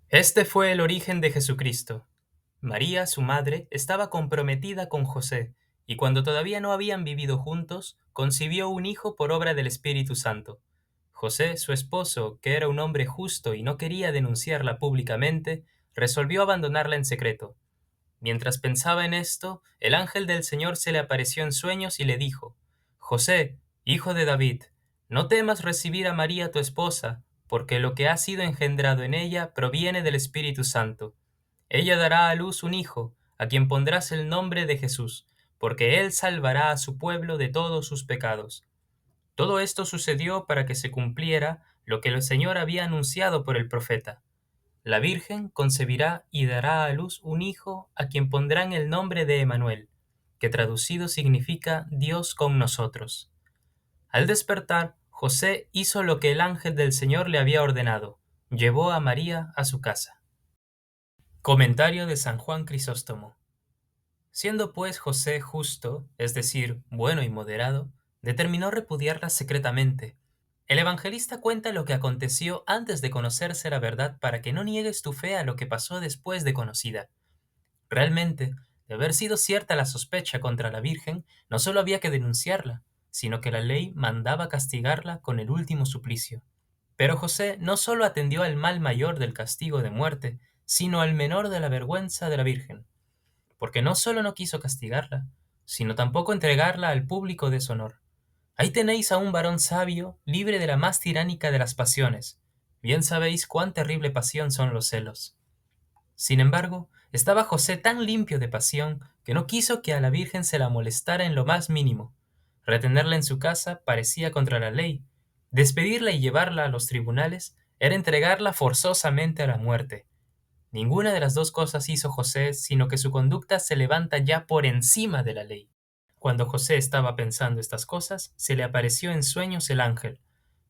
Este fue el origen de Jesucristo. María, su madre, estaba comprometida con José, y cuando todavía no habían vivido juntos, concibió un hijo por obra del Espíritu Santo. José, su esposo, que era un hombre justo y no quería denunciarla públicamente, resolvió abandonarla en secreto. Mientras pensaba en esto, el ángel del Señor se le apareció en sueños y le dijo: José, hijo de David, no temas recibir a María tu esposa, porque lo que ha sido engendrado en ella proviene del Espíritu Santo. Ella dará a luz un hijo, a quien pondrás el nombre de Jesús, porque él salvará a su pueblo de todos sus pecados. Todo esto sucedió para que se cumpliera lo que el Señor había anunciado por el profeta: la Virgen concebirá y dará a luz un hijo, a quien pondrán el nombre de Emanuel, que traducido significa Dios con nosotros. Al despertar, José hizo lo que el ángel del Señor le había ordenado: llevó a María a su casa. Comentario de San Juan Crisóstomo. Siendo pues José justo, es decir, bueno y moderado, determinó repudiarla secretamente. El evangelista cuenta lo que aconteció antes de conocerse la verdad para que no niegues tu fe a lo que pasó después de conocida. Realmente, de haber sido cierta la sospecha contra la Virgen, no solo había que denunciarla, sino que la ley mandaba castigarla con el último suplicio. Pero José no solo atendió al mal mayor del castigo de muerte, sino al menor de la vergüenza de la Virgen, porque no solo no quiso castigarla, sino tampoco entregarla al público deshonor. Ahí tenéis a un varón sabio, libre de la más tiránica de las pasiones. Bien sabéis cuán terrible pasión son los celos. Sin embargo, estaba José tan limpio de pasión que no quiso que a la Virgen se la molestara en lo más mínimo. Retenerla en su casa parecía contra la ley. Despedirla y llevarla a los tribunales era entregarla forzosamente a la muerte. Ninguna de las dos cosas hizo José, sino que su conducta se levanta ya por encima de la ley. Cuando José estaba pensando estas cosas, se le apareció en sueños el ángel.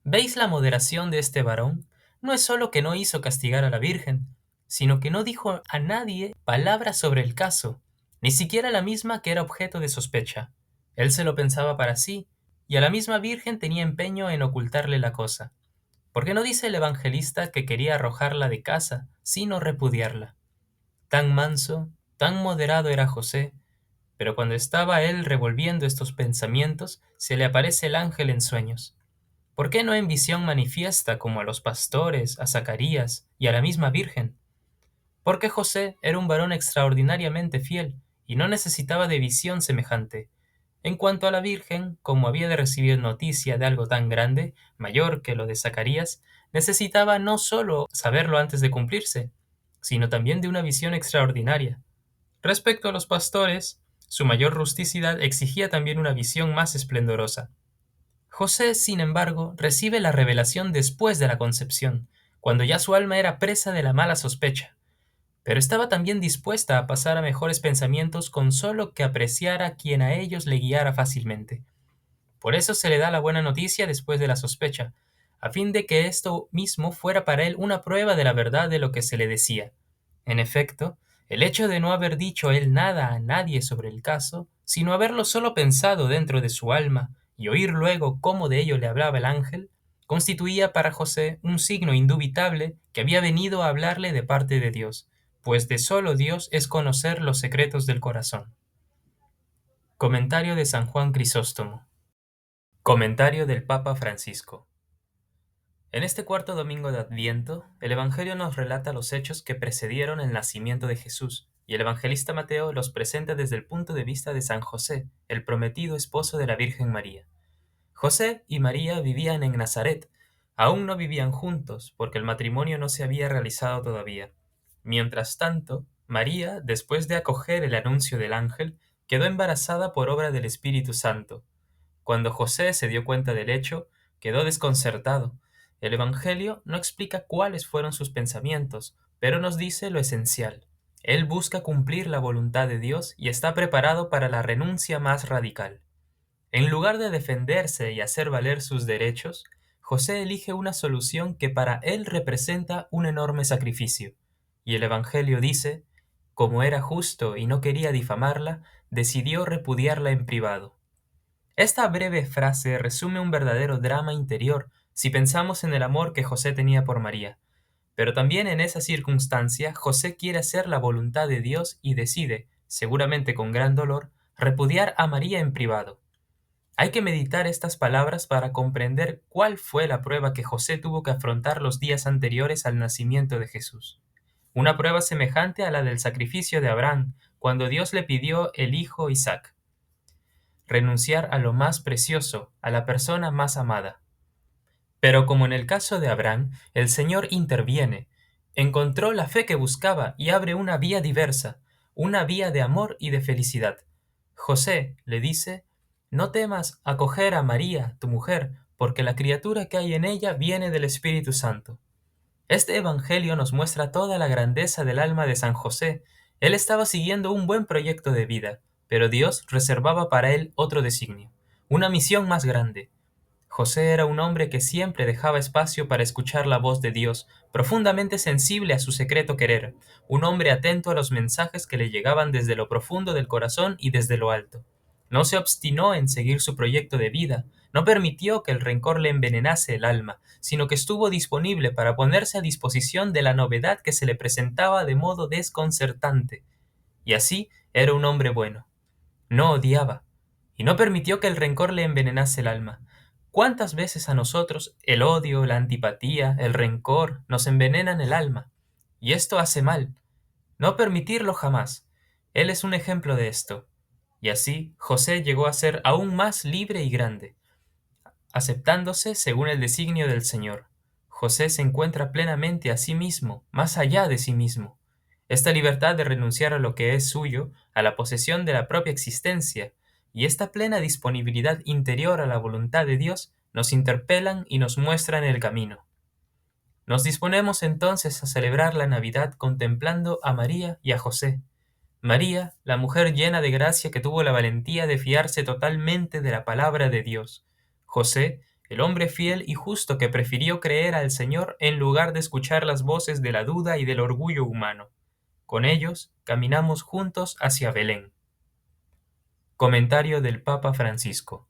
¿Veis la moderación de este varón? No es solo que no hizo castigar a la Virgen, sino que no dijo a nadie palabra sobre el caso, ni siquiera la misma que era objeto de sospecha. Él se lo pensaba para sí, y a la misma Virgen tenía empeño en ocultarle la cosa. ¿Por qué no dice el evangelista que quería arrojarla de casa, sino repudiarla? Tan manso, tan moderado era José, pero cuando estaba él revolviendo estos pensamientos, se le aparece el ángel en sueños. ¿Por qué no en visión manifiesta como a los pastores, a Zacarías y a la misma Virgen? Porque José era un varón extraordinariamente fiel y no necesitaba de visión semejante. En cuanto a la Virgen, como había de recibir noticia de algo tan grande, mayor que lo de Zacarías, necesitaba no sólo saberlo antes de cumplirse, sino también de una visión extraordinaria. Respecto a los pastores, su mayor rusticidad exigía también una visión más esplendorosa. José, sin embargo, recibe la revelación después de la concepción, cuando ya su alma era presa de la mala sospecha, pero estaba también dispuesta a pasar a mejores pensamientos con solo que apreciara quien a ellos le guiara fácilmente. Por eso se le da la buena noticia después de la sospecha, a fin de que esto mismo fuera para él una prueba de la verdad de lo que se le decía. En efecto, el hecho de no haber dicho él nada a nadie sobre el caso, sino haberlo solo pensado dentro de su alma y oír luego cómo de ello le hablaba el ángel, constituía para José un signo indubitable que había venido a hablarle de parte de Dios, pues de solo Dios es conocer los secretos del corazón. Comentario de San Juan Crisóstomo. Comentario del Papa Francisco. En este cuarto domingo de Adviento, el Evangelio nos relata los hechos que precedieron el nacimiento de Jesús, y el evangelista Mateo los presenta desde el punto de vista de San José, el prometido esposo de la Virgen María. José y María vivían en Nazaret. Aún no vivían juntos, porque el matrimonio no se había realizado todavía. Mientras tanto, María, después de acoger el anuncio del ángel, quedó embarazada por obra del Espíritu Santo. Cuando José se dio cuenta del hecho, quedó desconcertado. El Evangelio no explica cuáles fueron sus pensamientos, pero nos dice lo esencial. Él busca cumplir la voluntad de Dios y está preparado para la renuncia más radical. En lugar de defenderse y hacer valer sus derechos, José elige una solución que para él representa un enorme sacrificio. Y el Evangelio dice: como era justo y no quería difamarla, decidió repudiarla en privado. Esta breve frase resume un verdadero drama interior si pensamos en el amor que José tenía por María. Pero también en esa circunstancia José quiere hacer la voluntad de Dios y decide, seguramente con gran dolor, repudiar a María en privado. Hay que meditar estas palabras para comprender cuál fue la prueba que José tuvo que afrontar los días anteriores al nacimiento de Jesús. Una prueba semejante a la del sacrificio de Abraham, cuando Dios le pidió el hijo Isaac. Renunciar a lo más precioso, a la persona más amada. Pero como en el caso de Abraham, el Señor interviene, encontró la fe que buscaba y abre una vía diversa, una vía de amor y de felicidad. José le dice, no temas acoger a María, tu mujer, porque la criatura que hay en ella viene del Espíritu Santo. Este Evangelio nos muestra toda la grandeza del alma de San José. Él estaba siguiendo un buen proyecto de vida, pero Dios reservaba para él otro designio, una misión más grande. José era un hombre que siempre dejaba espacio para escuchar la voz de Dios, profundamente sensible a su secreto querer, un hombre atento a los mensajes que le llegaban desde lo profundo del corazón y desde lo alto. No se obstinó en seguir su proyecto de vida, no permitió que el rencor le envenenase el alma, sino que estuvo disponible para ponerse a disposición de la novedad que se le presentaba de modo desconcertante. Y así era un hombre bueno. No odiaba, y no permitió que el rencor le envenenase el alma. ¿Cuántas veces a nosotros el odio, la antipatía, el rencor nos envenenan el alma? Y esto hace mal. No permitirlo jamás. Él es un ejemplo de esto. Y así José llegó a ser aún más libre y grande, aceptándose según el designio del Señor. José se encuentra plenamente a sí mismo, más allá de sí mismo. Esta libertad de renunciar a lo que es suyo, a la posesión de la propia existencia, y esta plena disponibilidad interior a la voluntad de Dios nos interpelan y nos muestran el camino. Nos disponemos entonces a celebrar la Navidad contemplando a María y a José. María, la mujer llena de gracia que tuvo la valentía de fiarse totalmente de la palabra de Dios. José, el hombre fiel y justo que prefirió creer al Señor en lugar de escuchar las voces de la duda y del orgullo humano. Con ellos caminamos juntos hacia Belén. Comentario del Papa Francisco.